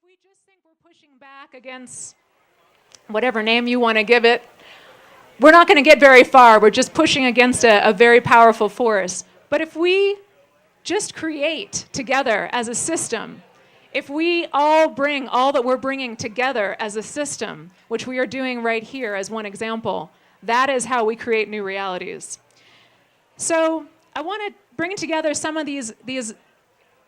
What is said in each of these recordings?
we just think we're pushing back against whatever name you want to give it, we're not going to get very far. We're just pushing against a very powerful force. But if we just create together as a system, if we all bring all that we're bringing together as a system, which we are doing right here as one example, that is how we create new realities. So I want to bring together some of these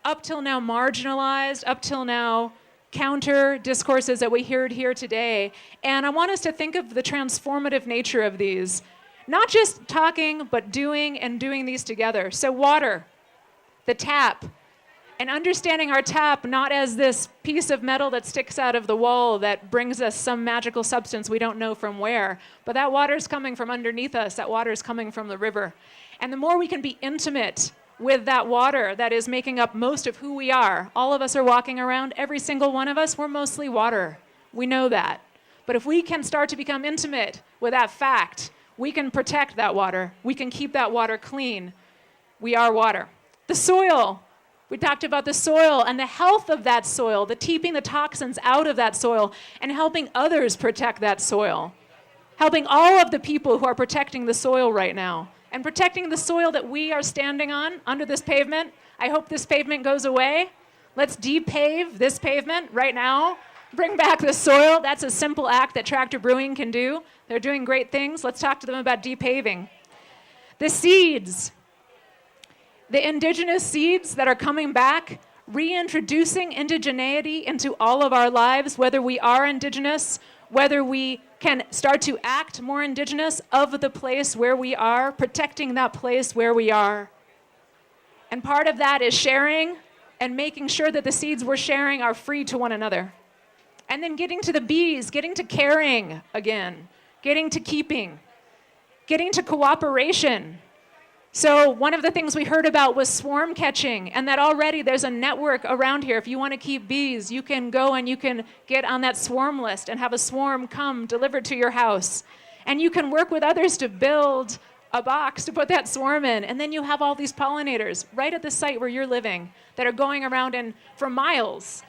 up till now marginalized, up till now counter discourses that we heard here today. And I want us to think of the transformative nature of these. Not just talking, but doing and doing these together. So water, the tap, and understanding our tap not as this piece of metal that sticks out of the wall that brings us some magical substance we don't know from where, but that water's coming from underneath us, that water's coming from the river. And the more we can be intimate with that water that is making up most of who we are. All of us are walking around, every single one of us, we're mostly water. We know that. But if we can start to become intimate with that fact, we can protect that water. We can keep that water clean. We are water. The soil. We talked about the soil and the health of that soil, the keeping the toxins out of that soil, and helping others protect that soil. Helping all of the people who are protecting the soil right now. And protecting the soil that we are standing on under this pavement. I hope this pavement goes away. Let's depave this pavement right now. Bring back the soil. That's a simple act that Tractor Brewing can do. They're doing great things. Let's talk to them about depaving. The seeds. The indigenous seeds that are coming back, reintroducing indigeneity into all of our lives, whether we are indigenous, whether we can start to act more indigenous of the place where we are, protecting that place where we are. And part of that is sharing and making sure that the seeds we're sharing are free to one another. And then getting to the bees, getting to caring again, getting to keeping, getting to cooperation. So one of the things we heard about was swarm catching, and that already there's a network around here. If you want to keep bees, you can go and you can get on that swarm list and have a swarm come delivered to your house. And you can work with others to build a box to put that swarm in. And then you have all these pollinators right at the site where you're living that are going around and for miles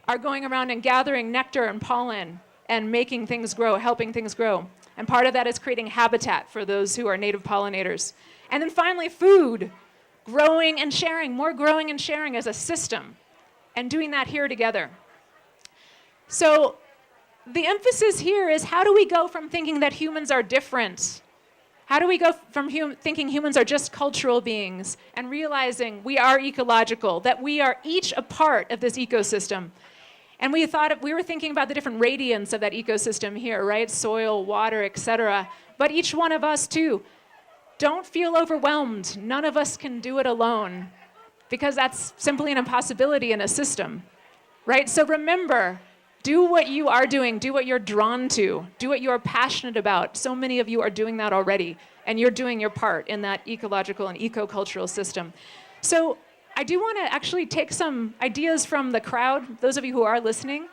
are going around and gathering nectar and pollen and making things grow, helping things grow. And part of that is creating habitat for those who are native pollinators. And then finally, food, growing and sharing, more growing and sharing as a system, and doing that here together. So the emphasis here is how do we go from thinking that humans are different? How do we go from thinking humans are just cultural beings and realizing we are ecological, that we are each a part of this ecosystem? And we were thinking about the different radiants of that ecosystem here, right? Soil, water, etc. But each one of us too. Don't feel overwhelmed. None of us can do it alone because that's simply an impossibility in a system, right? So remember, do what you are doing, do what you're drawn to, do what you're passionate about. So many of you are doing that already, and you're doing your part in that ecological and eco-cultural system. So I do want to actually take some ideas from the crowd, those of you who are listening,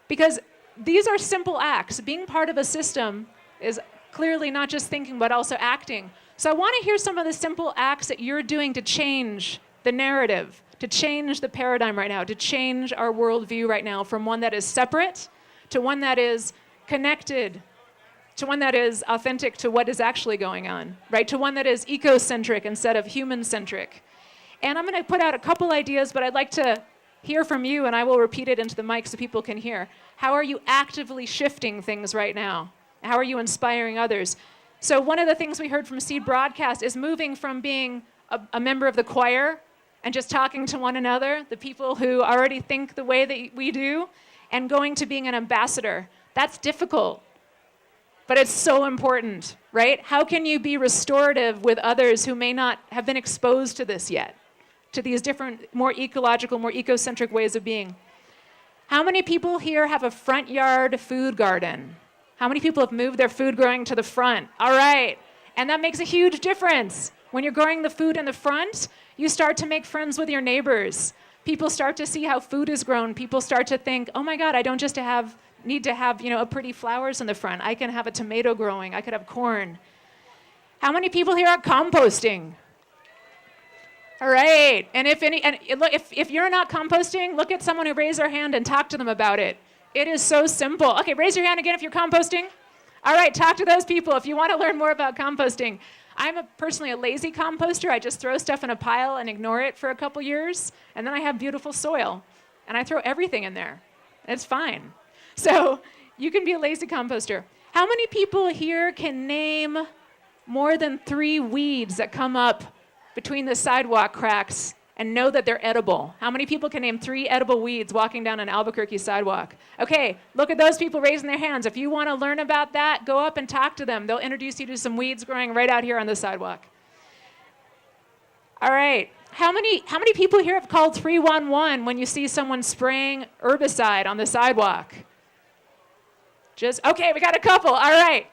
because these are simple acts. Being part of a system is clearly not just thinking, but also acting. So I want to hear some of the simple acts that you're doing to change the narrative, to change the paradigm right now, to change our worldview right now from one that is separate to one that is connected, to one that is authentic to what is actually going on, right? To one that is ecocentric instead of human-centric. And I'm going to put out a couple ideas, but I'd like to hear from you, and I will repeat it into the mic so people can hear. How are you actively shifting things right now? How are you inspiring others? So one of the things we heard from Seed Broadcast is moving from being a member of the choir and just talking to one another, the people who already think the way that we do, and going to being an ambassador. That's difficult, but it's so important, right? How can you be restorative with others who may not have been exposed to this yet, to these different, more ecological, more ecocentric ways of being? How many people here have a front yard food garden? How many people have moved their food growing to the front? All right. And that makes a huge difference. When you're growing the food in the front, you start to make friends with your neighbors. People start to see how food is grown. People start to think, oh my God, I don't just need to have, a pretty flowers in the front. I can have a tomato growing. I could have corn. How many people here are composting? All right. And if you're not composting, look at someone who raised their hand and talk to them about it. It is so simple. Okay, raise your hand again if you're composting. All right, talk to those people if you want to learn more about composting. I'm personally a lazy composter. I just throw stuff in a pile and ignore it for a couple years, and then I have beautiful soil, and I throw everything in there. It's fine. So you can be a lazy composter. How many people here can name more than 3 weeds that come up between the sidewalk cracks and know that they're edible? How many people can name 3 edible weeds walking down an Albuquerque sidewalk? Okay, look at those people raising their hands. If you want to learn about that, go up and talk to them. They'll introduce you to some weeds growing right out here on the sidewalk. All right, how many people here have called 311 when you see someone spraying herbicide on the sidewalk? Okay, we got a couple. All right.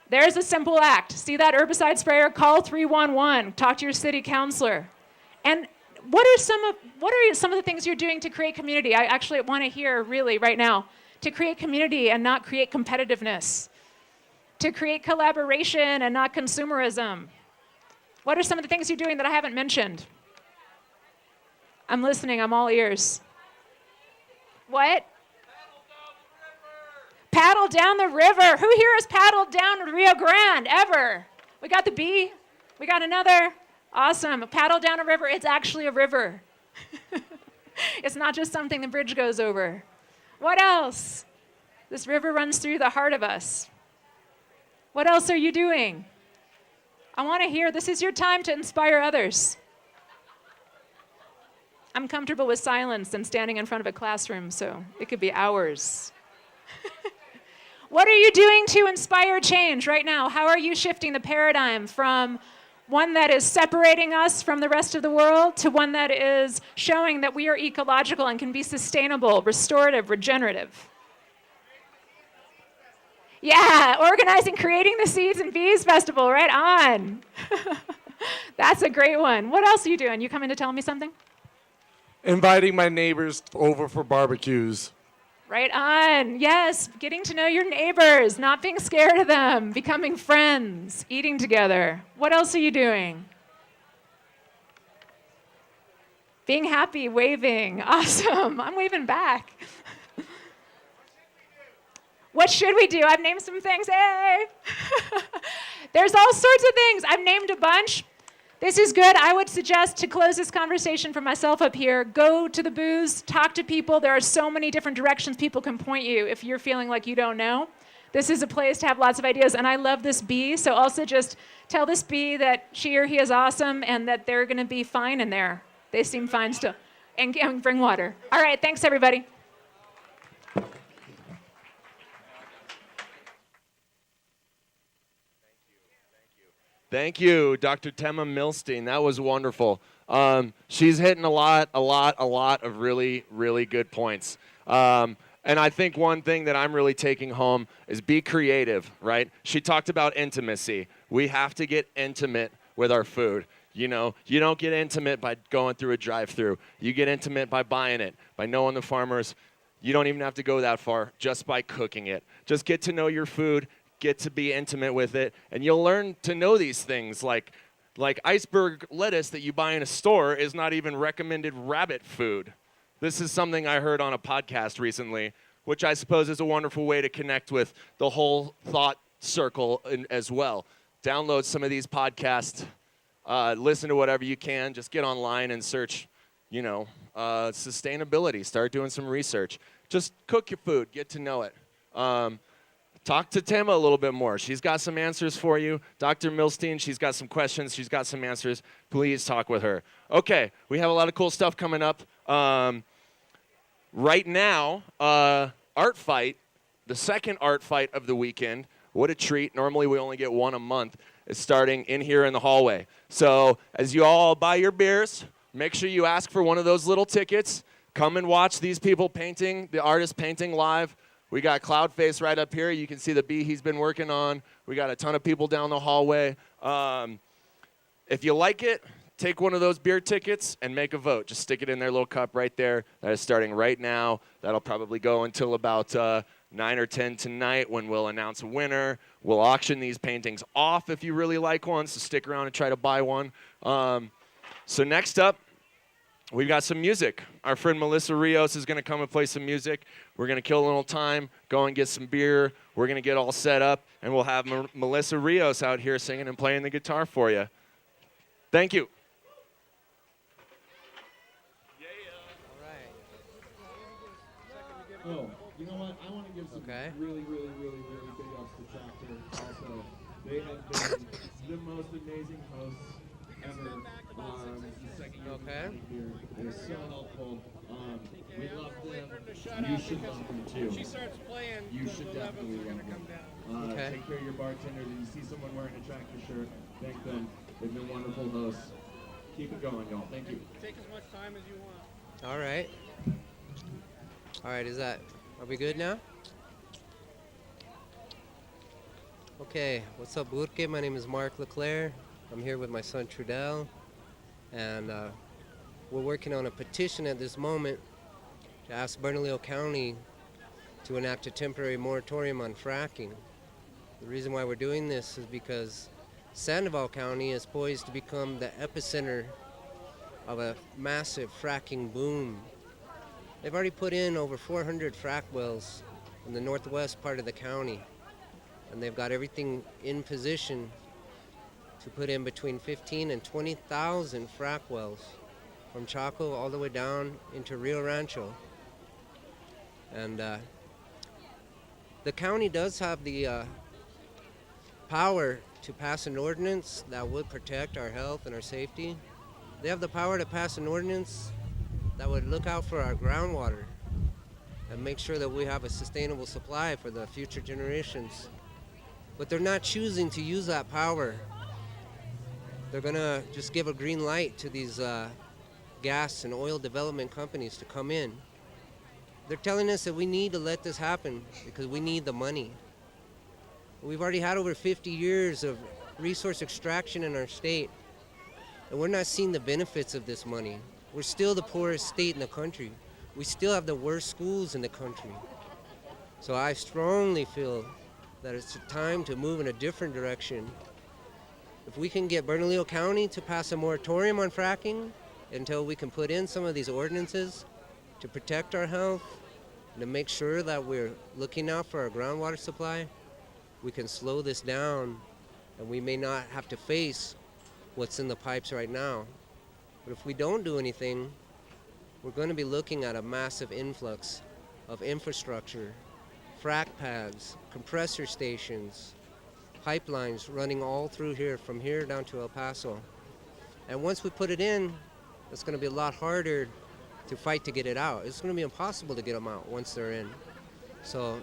There's a simple act. See that herbicide sprayer? Call 311. Talk to your city councilor. And what are some of the things you're doing to create community? I actually want to hear really right now. To create community and not create competitiveness. To create collaboration and not consumerism. What are some of the things you're doing that I haven't mentioned? I'm listening. I'm all ears. What? Paddle down the river. Who here has paddled down Rio Grande ever? We got the B. We got another. Awesome. Paddle down a river. It's actually a river. It's not just something the bridge goes over. What else? This river runs through the heart of us. What else are you doing? I want to hear. This is your time to inspire others. I'm comfortable with silence and standing in front of a classroom, so it could be hours. What are you doing to inspire change right now? How are you shifting the paradigm from one that is separating us from the rest of the world to one that is showing that we are ecological and can be sustainable, restorative, regenerative? Yeah, organizing Creating the Seeds and Bees Festival, right on. That's a great one. What else are you doing? You coming to tell me something? Inviting my neighbors over for barbecues. Right on. Yes, getting to know your neighbors, not being scared of them, becoming friends, eating together. What else are you doing? Being happy, waving. Awesome. I'm waving back. What should we do? I've named some things. Hey! There's all sorts of things. I've named a bunch. This is good. I would suggest to close this conversation for myself up here, go to the booths, talk to people. There are so many different directions people can point you if you're feeling like you don't know. This is a place to have lots of ideas. And I love this bee, so also just tell this bee that she or he is awesome and that they're going to be fine in there. They seem fine still. And bring water. All right, thanks, everybody. Thank you, Dr. Tema Milstein. That was wonderful. She's hitting a lot of really, really good points. And I think one thing that I'm really taking home is be creative, right? She talked about intimacy. We have to get intimate with our food. You know, you don't get intimate by going through a drive-through. You get intimate by buying it, by knowing the farmers. You don't even have to go that far, just by cooking it. Just get to know your food. Get to be intimate with it, and you'll learn to know these things like iceberg lettuce that you buy in a store is not even recommended rabbit food. This is something I heard on a podcast recently, which I suppose is a wonderful way to connect with the whole thought circle as well. Download some of these podcasts, listen to whatever you can, just get online and search, sustainability, start doing some research. Just cook your food, get to know it. Talk to Tema a little bit more. She's got some answers for you. Dr. Milstein, she's got some questions. She's got some answers. Please talk with her. Okay, we have a lot of cool stuff coming up. Right now, Art Fight, the second Art Fight of the weekend. What a treat. Normally we only get one a month. It's starting in here in the hallway. So as you all buy your beers, make sure you ask for one of those little tickets. Come and watch these people painting, the artists painting live. We got Cloudface right up here. You can see the bee he's been working on. We got a ton of people down the hallway. If you like it, take one of those beer tickets and make a vote. Just stick it in their little cup right there. That is starting right now. That'll probably go until about 9 or 10 tonight when we'll announce a winner. We'll auction these paintings off if you really like one, so stick around and try to buy one. So next up, we've got some music. Our friend Melissa Rios is going to come and play some music. We're going to kill a little time, go and get some beer. We're going to get all set up, and we'll have Melissa Rios out here singing and playing the guitar for you. Thank you. Oh, you know what? I want to give some really big ups to Tractor. Also, they have been the most amazing hosts ever. The second year here, they're so helpful. We love them. You should love them too. She starts playing. You should definitely love them. Take care of your bartender. If you see someone wearing a Tractor shirt, thank them. They've been wonderful hosts. Keep it going, y'all. Thank you. Take as much time as you want. All right. All right, are we good now? Okay, what's up, Burke? My name is Mark LeClaire. I'm here with my son, Trudell, and we're working on a petition at this moment to ask Bernalillo County to enact a temporary moratorium on fracking. The reason why we're doing this is because Sandoval County is poised to become the epicenter of a massive fracking boom. They've already put in over 400 frack wells in the northwest part of the county, and they've got everything in position to put in between 15 and 20,000 frack wells from Chaco all the way down into Rio Rancho. And the county does have the power to pass an ordinance that would protect our health and our safety. They have the power to pass an ordinance that would look out for our groundwater and make sure that we have a sustainable supply for the future generations. But they're not choosing to use that power. They're gonna just give a green light to these gas and oil development companies to come in. They're telling us that we need to let this happen because we need the money. We've already had over 50 years of resource extraction in our state, and we're not seeing the benefits of this money. We're still the poorest state in the country. We still have the worst schools in the country. So I strongly feel that it's time to move in a different direction. If we can get Bernalillo County to pass a moratorium on fracking until we can put in some of these ordinances to protect our health and to make sure that we're looking out for our groundwater supply, we can slow this down and we may not have to face what's in the pipes right now. But if we don't do anything, we're going to be looking at a massive influx of infrastructure, frac pads, compressor stations, pipelines running all through here, from here down to El Paso. And once we put it in, it's going to be a lot harder to fight to get it out. It's going to be impossible to get them out once they're in. So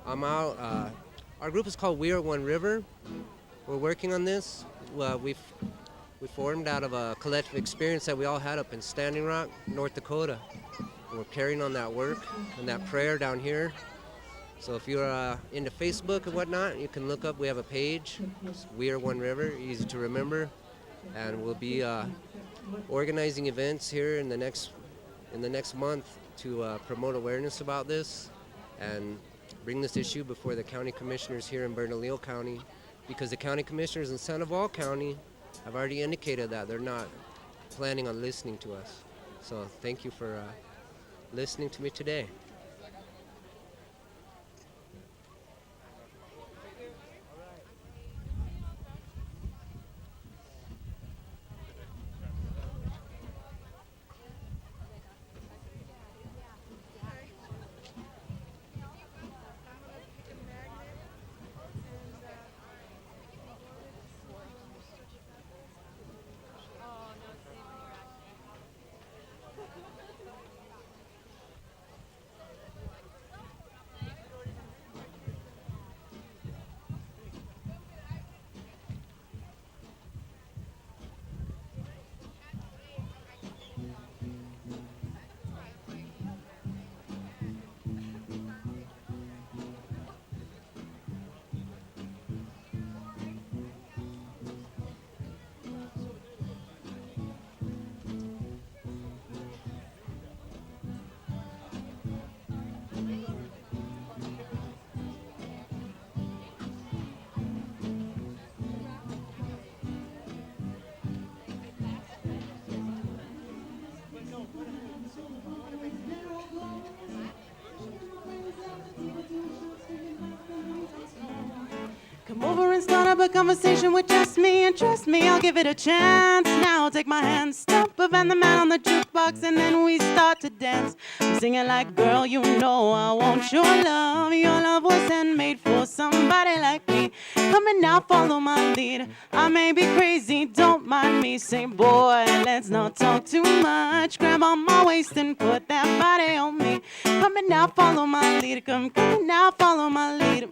I'm out. Our group is called We Are One River. We're working on this. We formed out of a collective experience that we all had up in Standing Rock, North Dakota. And we're carrying on that work and that prayer down here. So if you're into Facebook and whatnot, you can look up, we have a page, We Are One River, easy to remember. And we'll be organizing events here in the next month to promote awareness about this and bring this issue before the county commissioners here in Bernalillo County, because the county commissioners in Sandoval County have already indicated that they're not planning on listening to us. So thank you for listening to me today. over and start up a conversation with just me. And trust me, I'll give it a chance. Now take my hand, stop up and the man on the jukebox, and then we start to dance. I'm singing like, girl, you know I want your love. Your love was handmade for somebody like me. Come and now follow my lead. I may be crazy, don't mind me. Say, boy, let's not talk too much. Grab on my waist and put that body on me. Come and now follow my lead. Come and now follow my lead.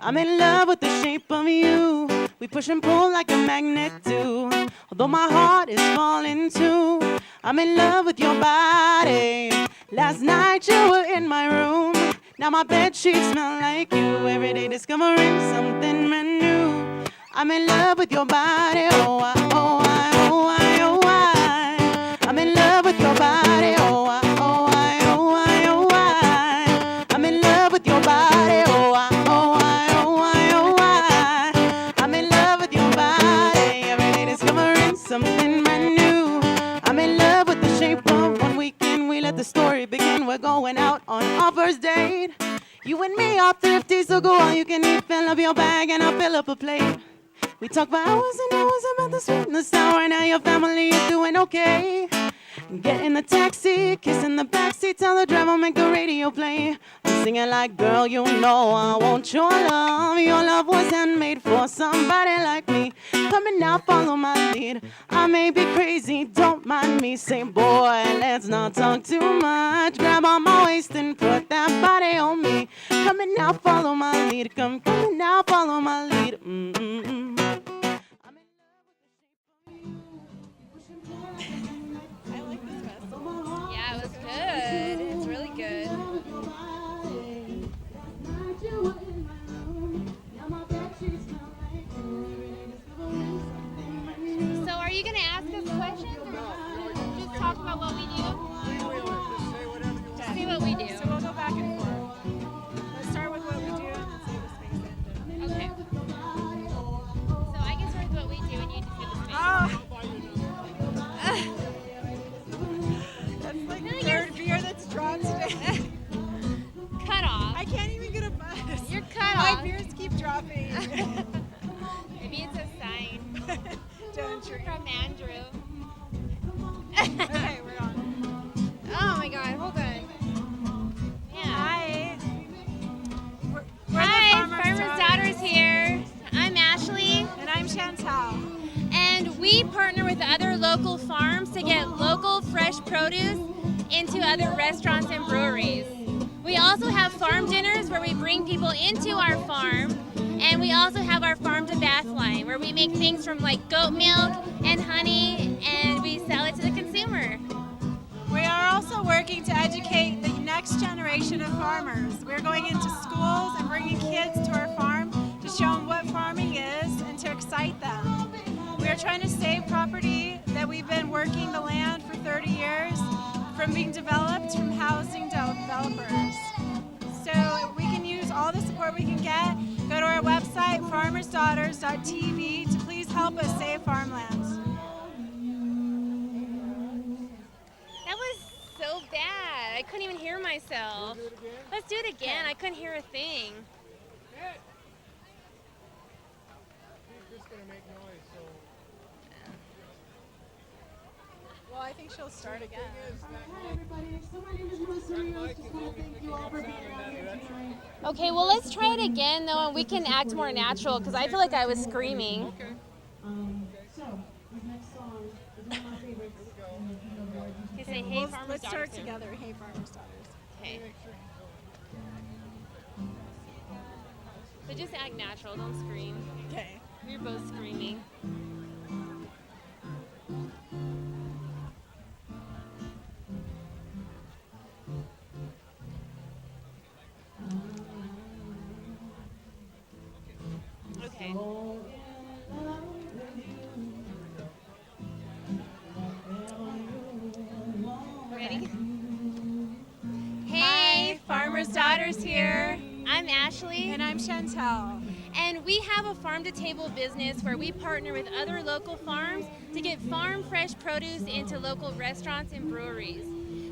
I'm in love with the shape of you. We push and pull like a magnet do. Although my heart is falling too, I'm in love with your body. Last night you were in my room. Now my bed sheets smell like you. Every day discovering something brand new. I'm in love with your body. Oh, I, oh, I, oh, I, oh, I. I'm in love with your body. Oh, I, oh, I, oh, I, oh, I. I'm in love with your body. Oh, I, oh, I, oh, I, oh, I. I'm in love with your body. Every day discovering something brand new. I'm in love with the shape of one weekend. We let the story begin. We're going out on our first date. You and me are thrifty, so go all you can eat. Fill up your bag and I'll fill up a plate. We talk for hours and hours about the sweet and the sour. Now your family is doing okay. Get in the taxi, kiss in the backseat, tell the driver make the radio play. I'm singing like, girl, you know I want your love. Your love was handmade for somebody like me. Come and now follow my lead. I may be crazy, don't mind me. Say, boy, let's not talk too much. Grab on my waist and put that body on me. Come and now follow my lead. Come and now follow my lead. Yeah, it was good. It's really good. So are you going to ask us questions or just talk about what we do? Just say what we do. So we'll go back and forth. Let's start with what we do and then say the space ended. Okay. So I can start with what we do and you can say the space. Oh, That's like the third beer that's drawn today. cut off. I can't even get a buzz. You're cut My off. beers keep dropping. Maybe it's a sign Don't drink. from Andrew. Okay, we're on. Oh my God, hold on. Yeah. Hi. We're Hi, the Farmer's Daughters here. I'm Ashley, And I'm Chantal. and we partner with other local farms to get local fresh produce into other restaurants and breweries. We also have farm dinners where we bring people into our farm, and we also have our farm to bath line where we make things from like goat milk and honey, and we sell it to the consumer. We are also working to educate the next generation of farmers. We're going into schools and bringing kids to our farm to show them what farming is and to excite them. We are trying to save property that we've been working the land for 30 years from being developed from housing developers. So if we can use all the support we can get. Go to our website, farmersdaughters.tv, to please help us save farmlands. That was so bad. I couldn't even hear myself. Let's do it again. I couldn't hear a thing. Well, I think she'll start again. Hi, everybody. So my name is Melissa Rios. Just want to thank you all for being out here tonight. Okay, well, let's try it again, though, and we can act more natural, because I feel like I was screaming. So, this next song is one of my favorites. You say, hey, Farmer's Let's start Daughters. together. Hey, Farmer's Daughters. Okay. But just act natural, don't scream. Okay. We're both screaming. Okay. Ready? Hey, Farmer's Daughters here. I'm Ashley. And I'm Chantal. And we have a farm-to-table business where we partner with other local farms to get farm fresh produce into local restaurants and breweries.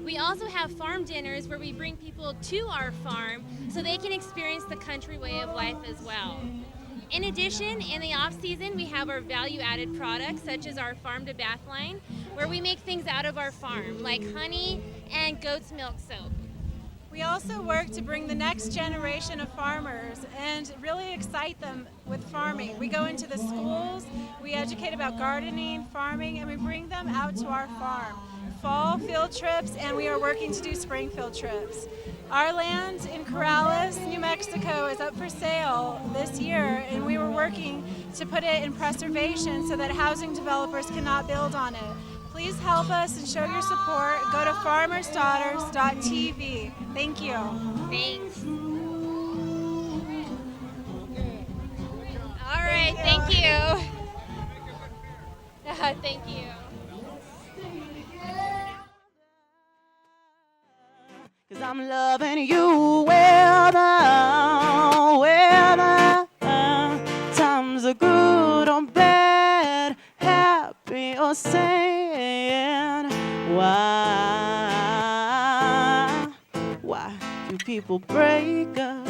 We also have farm dinners where we bring people to our farm so they can experience the country way of life as well. In addition, in the off-season, we have our value-added products, such as our Farm to Bath line, where we make things out of our farm, like honey and goat's milk soap. We also work to bring the next generation of farmers and really excite them with farming. We go into the schools, we educate about gardening, farming, and we bring them out to our farm. Fall field trips, and we are working to do spring field trips. Our land in Corrales, New Mexico is up for sale this year, and we were working to put it in preservation so that housing developers cannot build on it. Please help us and show your support. Go to farmersdaughters.tv. Thank you. Thanks. All right, thank you. Thank you. 'Cause I'm loving you whether times are good or bad, happy or sad. Why do people break up,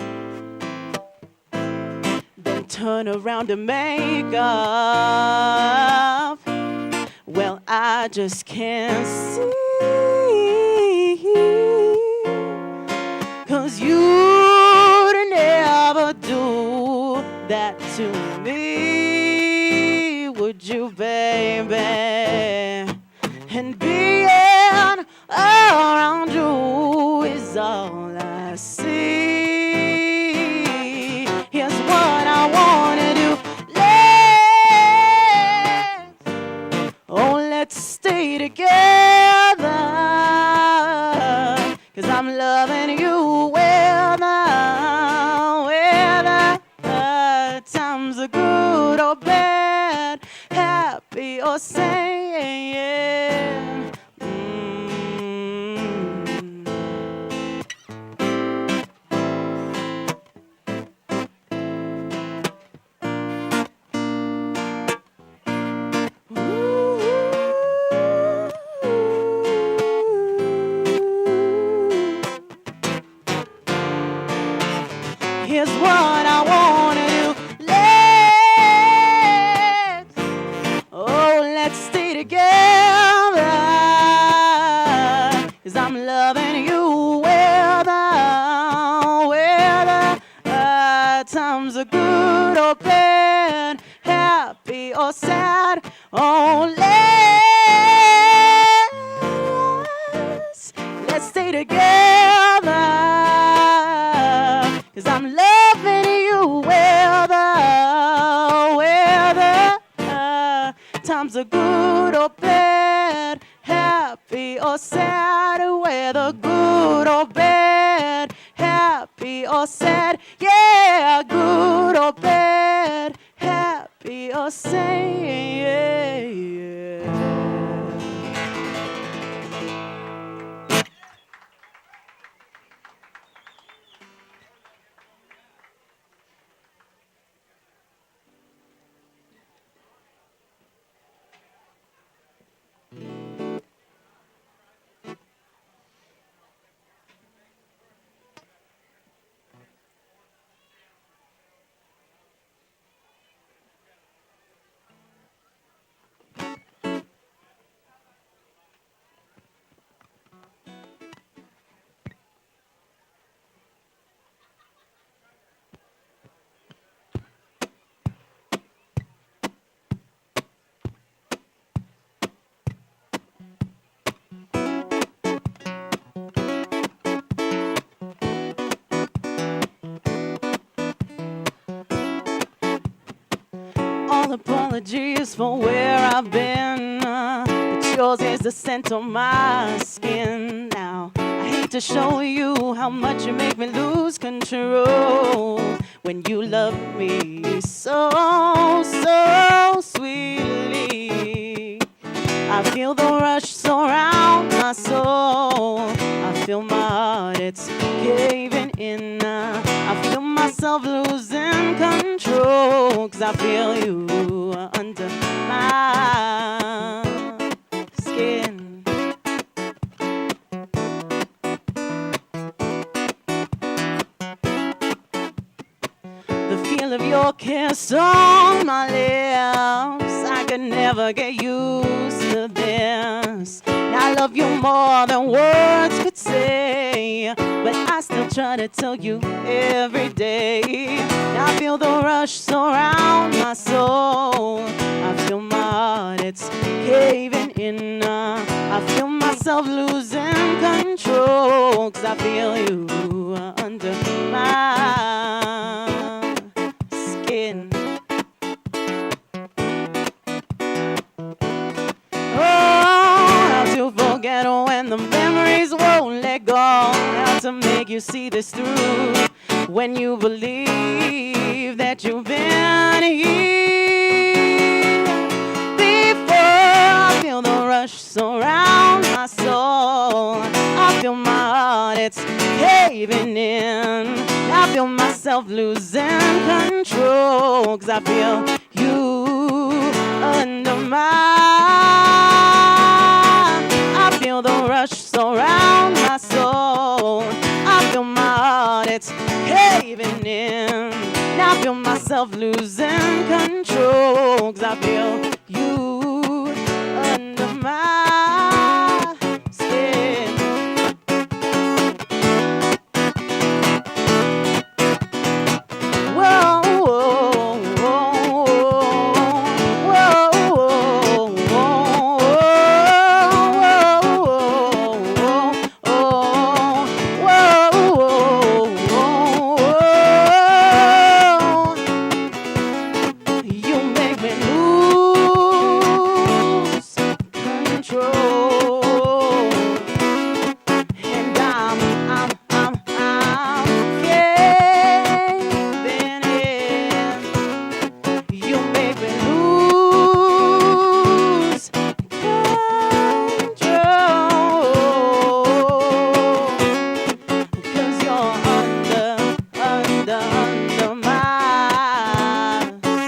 then turn around to make up? Well, I just can't see. 'Cause you'd never do that to me, would you, baby? And being around you is all I see. Here's what I wanna do. Let's stay together. 'Cause I'm loving you whether times are good or bad, happy or sad. Here's what I wanna do. Let's stay together. 'Cause I'm loving you whether times are good or bad, happy or sad. Let's stay together. 'Cause I'm loving you whether times are good or bad, happy or sad. Whether good or bad, happy or sad. Yeah, good or bad, happy or sad. All apologies for where I've been, but yours is the scent on my skin now. I hate to show you how much you make me lose control when you love me so, so sweetly. I feel the rush surround my soul. I feel my heart, it's caving in. I feel myself losing control. 'Cause I feel you under my skin. kiss on my lips. I could never get used to this. I love you more than words could say, but I still try to tell you every day. I feel the rush surround my soul. I feel my heart, it's caving in. I feel myself losing control, 'cause I feel you under my skin. How to forget when the memories won't let go. How to make you see this through when you believe that you've been here before. I feel the rush surround my soul. I feel my heart, it's caving in. I feel myself losing control, 'cause I feel you under my. I feel the rush surround my soul. I feel my heart, it's caving in. I feel myself losing control, 'cause I feel you under my skin. Whoa, whoa, whoa, whoa, whoa, you make me lose control, and I'm caving in. You make me lose control, 'cause you're under my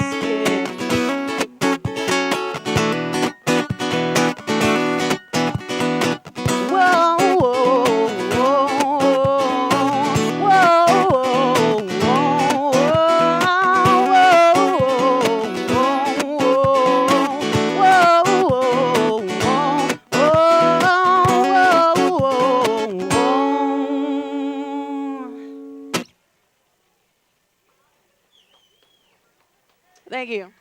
skin. Whoa, whoa, whoa, whoa, Thank you.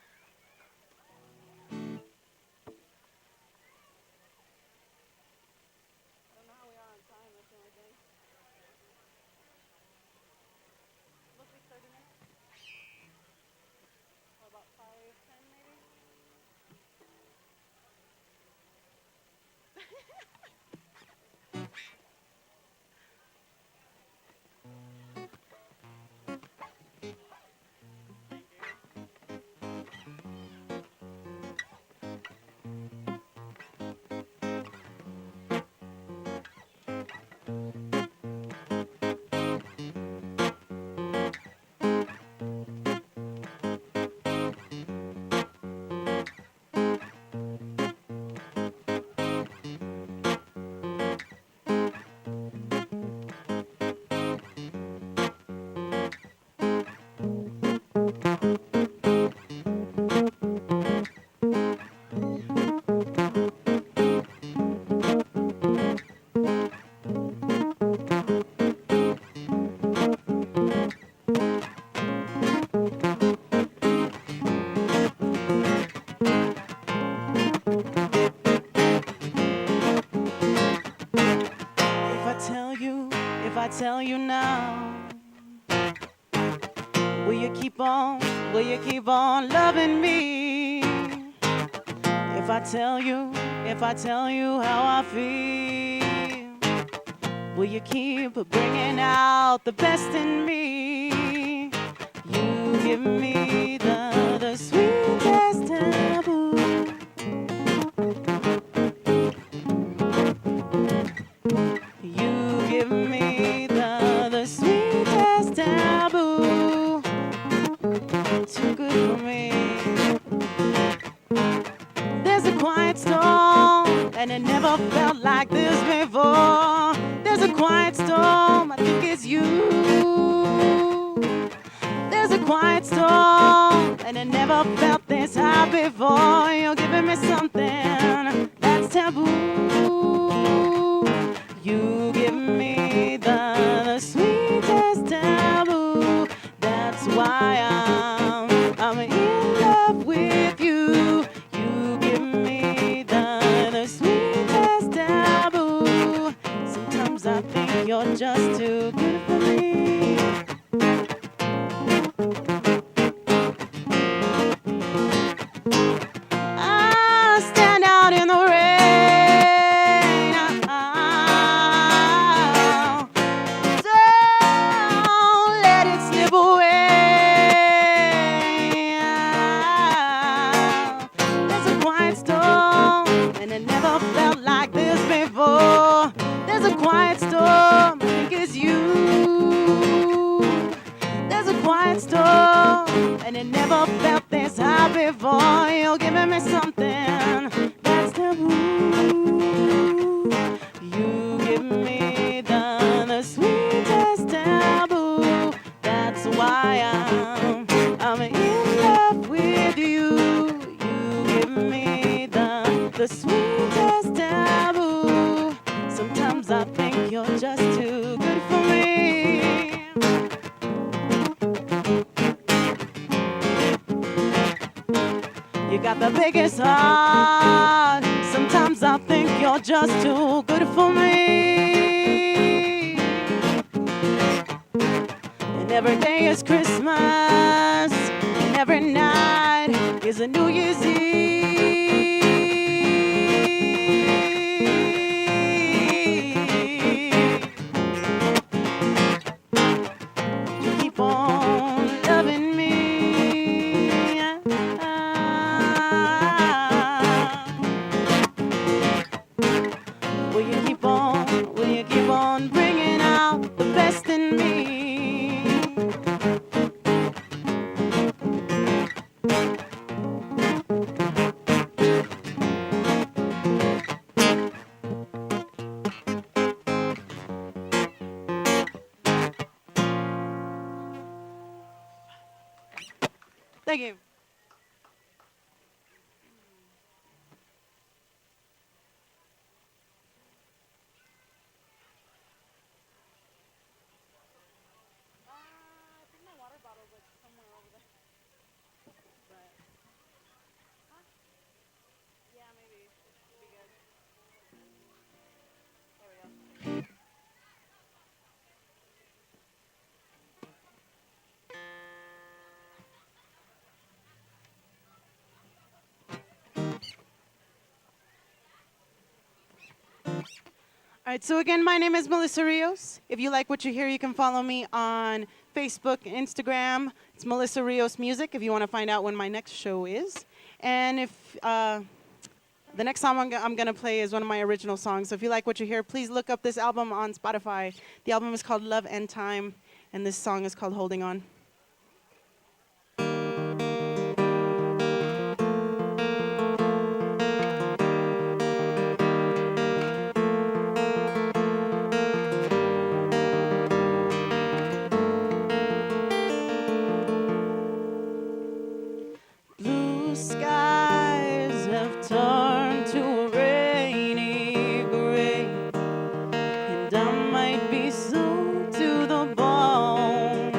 If I tell you now, will you keep on loving me? If I tell you how I feel, will you keep bringing out the best in me? You give me the sweetest taboo. You give me the sweetest taboo. Too good for me. There's a quiet storm, and it never felt like this before. There's a quiet storm, I think it's you. There's a quiet storm, and I never felt this high before. You're giving me something that's taboo. You give me the sweetest taboo. That's why I'm in love with you. You give me the sweetest taboo. Sometimes I think you're just too good for me. I stand out in the rain. Don't let it slip away. There's a quiet storm, and it never felt like this before. There's a quiet storm, I think it's you. There's a quiet storm, and it never felt this high before. You're giving me something that's taboo. You give me the sweetest taboo. That's why I'm in love with you. You give me the sweetest taboo. Sometimes I think you're just too good for me. You got the biggest heart. Sometimes I think you're just too good for me. And every day is Christmas, and every night is a New Year's Eve. You keep on loving me. Will you keep on bringing out the best in me? Thank you. All right, so again, my name is Melissa Rios. If you like what you hear, you can follow me on Facebook, Instagram. It's Melissa Rios Music if you want to find out when my next show is. And if the next song I'm going to play is one of my original songs. So if you like what you hear, please look up this album on Spotify. The album is called Love and Time, and this song is called Holding On. Blue skies have turned to a rainy gray, and I might be soaked to the bone.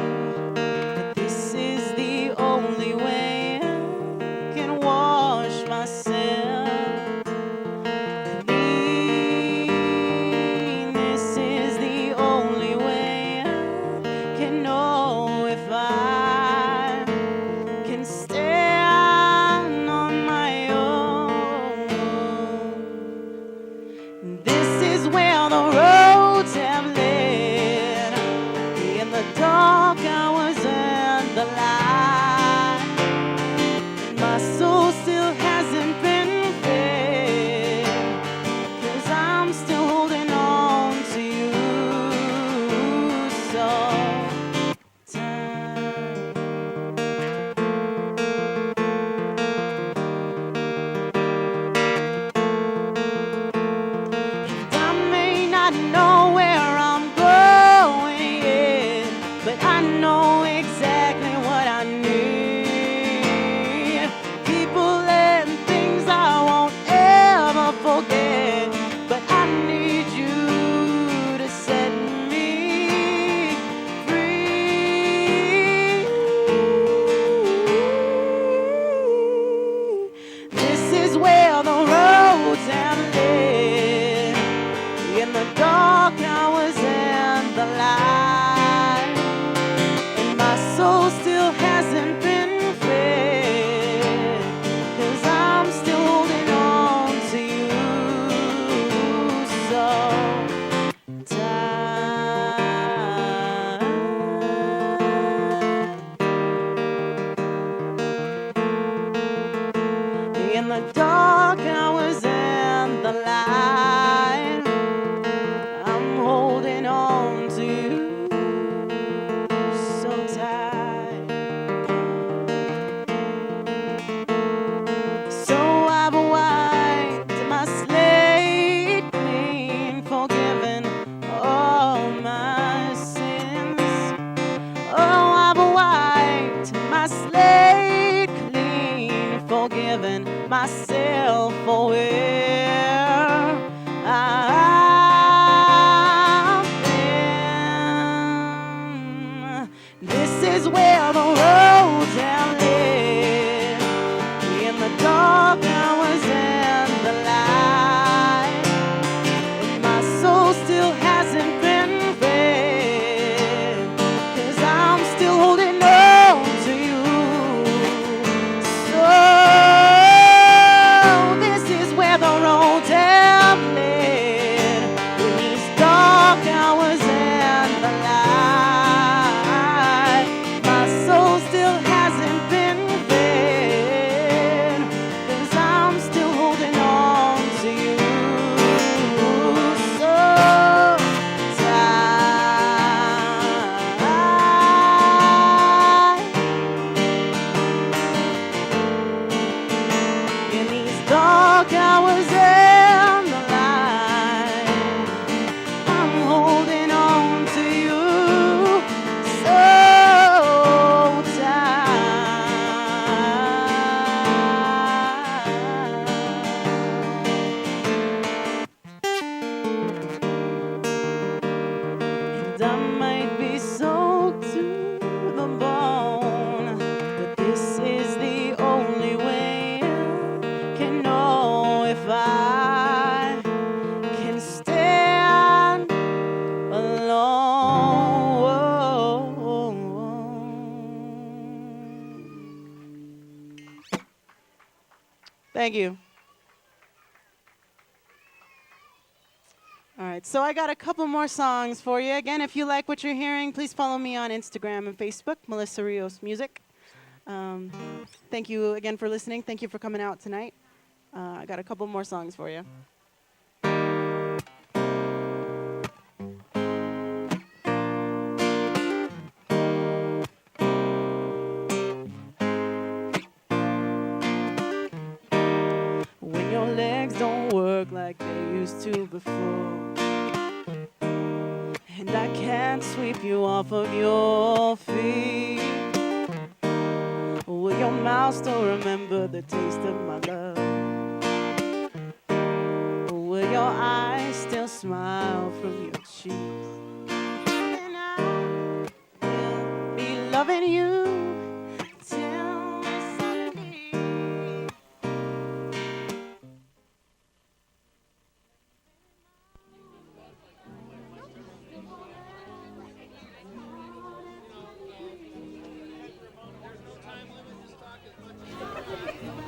Thank you. All right, so I got a couple more songs for you. Again, if you like what you're hearing, please follow me on Instagram and Facebook, Melissa Rios Music. Thank you again for listening. Thank you for coming out tonight. I got a couple more songs for you. When your legs don't work like they used to before, and I can't sweep you off of your feet, will your mouth still remember the taste of my love? Will your eyes still smile from your cheeks? And I will be loving you till eternity.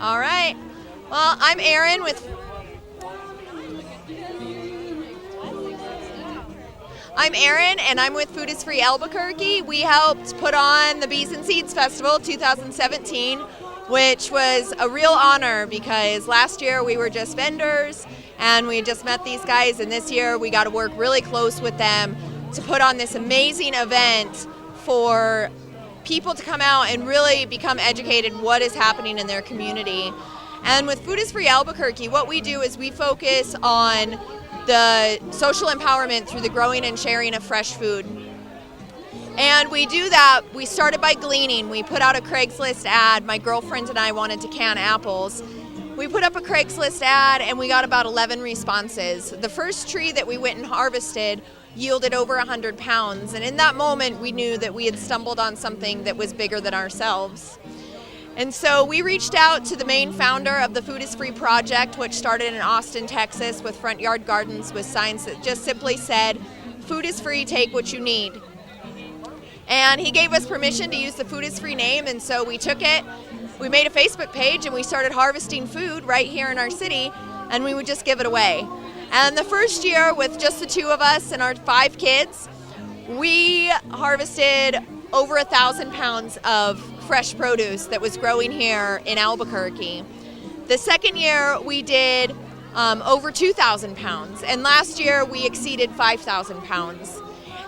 All right. Well, I'm Erin with and I'm with Food is Free Albuquerque. We helped put on the Bees and Seeds Festival 2017, which was a real honor because last year we were just vendors and we just met these guys, and this year we got to work really close with them to put on this amazing event for people to come out and really become educated what is happening in their community. And with Food is Free Albuquerque, what we do is we focus on the social empowerment through the growing and sharing of fresh food. And we do that, we started by gleaning. We put out a Craigslist ad. My girlfriend and I wanted to can apples. We put up a Craigslist ad and we got about 11 responses. The first tree that we went and harvested yielded over 100 pounds. And in that moment, we knew that we had stumbled on something that was bigger than ourselves. And so we reached out to the main founder of the Food is Free Project, which started in Austin, Texas, with front yard gardens with signs that just simply said, "Food is free, take what you need." And he gave us permission to use the Food is Free name, and so we took it. We made a Facebook page and we started harvesting food right here in our city, and we would just give it away. And the first year, with just the two of us and our 5 kids, we harvested over 1,000 pounds of fresh produce that was growing here in Albuquerque. The second year, we did over 2,000 pounds, and last year we exceeded 5,000 pounds.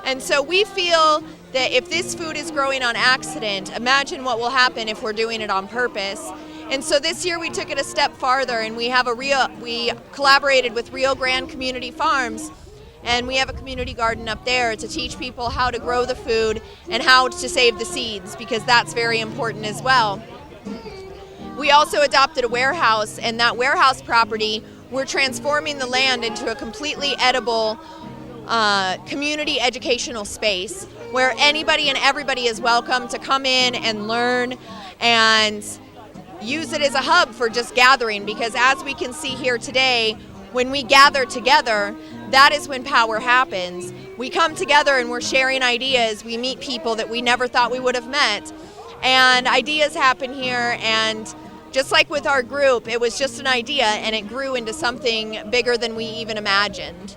And so we feel that if this food is growing on accident, imagine what will happen if we're doing it on purpose. And so this year we took it a step farther, and we collaborated with Rio Grande Community Farms, and we have a community garden up there to teach people how to grow the food and how to save the seeds, because that's very important as well. We also adopted a warehouse, and that warehouse property, we're transforming the land into a completely edible community educational space where anybody and everybody is welcome to come in and learn and use it as a hub for just gathering, because as we can see here today, when we gather together, that is when power happens. We come together and we're sharing ideas. We meet people that we never thought we would have met. And ideas happen here, and just like with our group, it was just an idea and it grew into something bigger than we even imagined.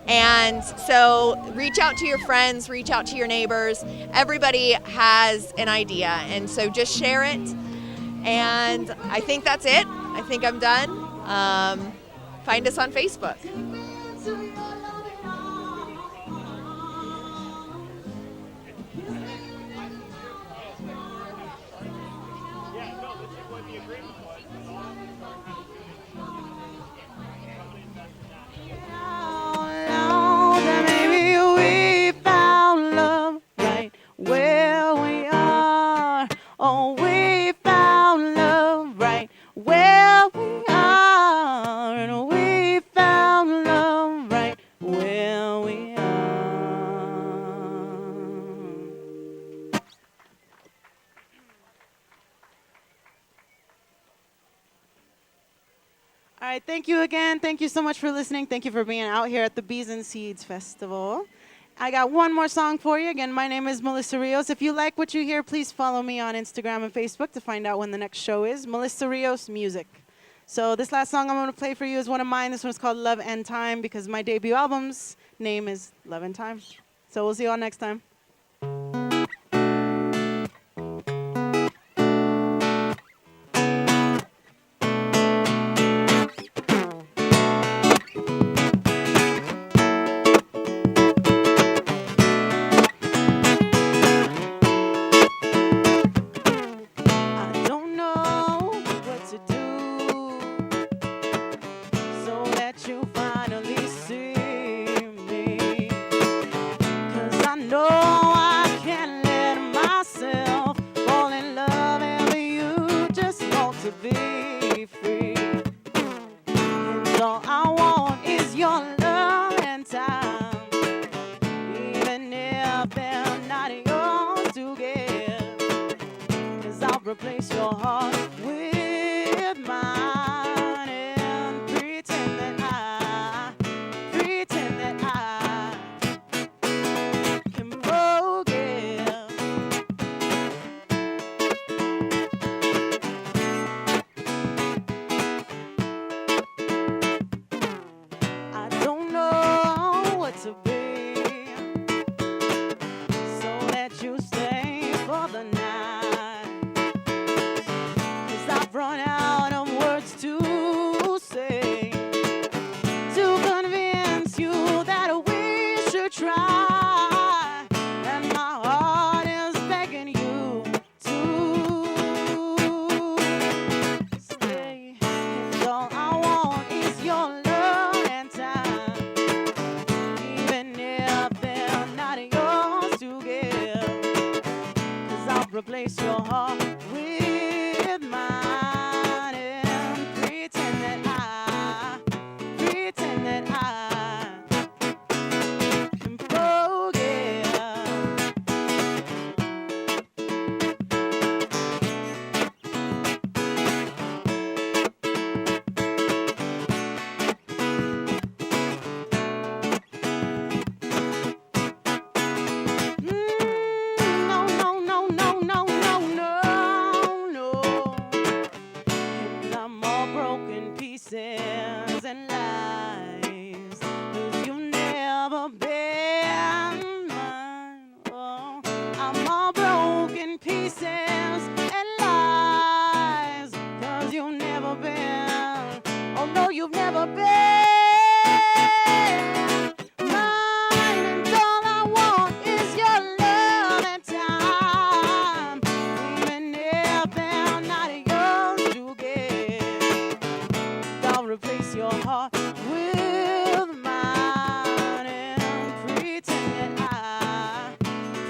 And so reach out to your friends, reach out to your neighbors. Everybody has an idea, and so just share it. And I think that's it. I think I'm done. Find us on Facebook. Where we are, oh, we found love right where we are, and we found love right where we are. All right, thank you again. Thank you so much for listening. Thank you for being out here at the Bees and Seeds Festival. I got one more song for you. Again, my name is Melissa Rios. If you like what you hear, please follow me on Instagram and Facebook to find out when the next show is. Melissa Rios Music. So this last song I'm going to play for you is one of mine. This one's called Love and Time because my debut album's name is Love and Time. So we'll see you all next time. I don't know what to do so that you finally see me. 'Cause I know I can't let myself fall in love and you just want to be free. And all I want is your love and time, even if they're not yours to give. 'Cause I'll replace your heart with mine and pretend that I can forgive. I don't know what to be so that you stay for the night. 'Cause I've run out of words to say to convince you that we should try. And my heart is begging you to stay. And all I want is your love and time, even if they're not yours to give. 'Cause I'll replace your heart with mine and pretend that I can forgive. No, no, no, no, no, no, no, no. And I'm all broken pieces and lies. 'Cause you've never been mine. Oh, I'm all broken pieces and lies. 'Cause you've never been. Oh no, you've never been mine. And all I want is your love and time, even if they're not yours to give. I'll replace your heart with mine and pretend that I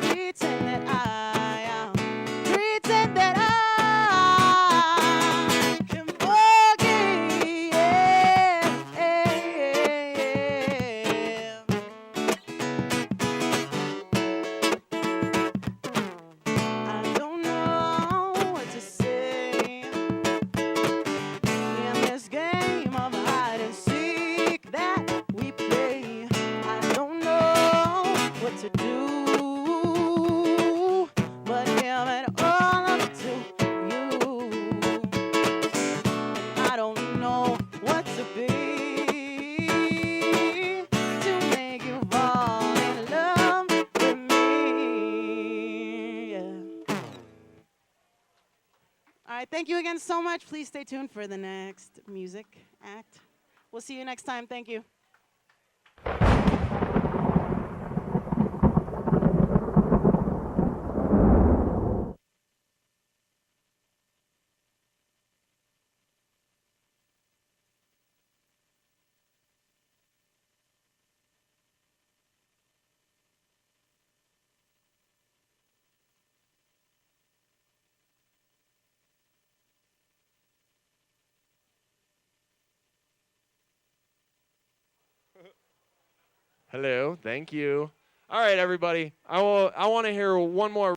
pretend that I can forgive. I don't know what to say in this game of hide and seek that we play. I don't know what to do, but give it all up to you. I don't know what to be to make you fall in love with me. Yeah. All right, thank you again so much. Please stay tuned for the next music act. We'll see you next time. Thank you. Hello, thank you. All right, everybody. I want to hear one more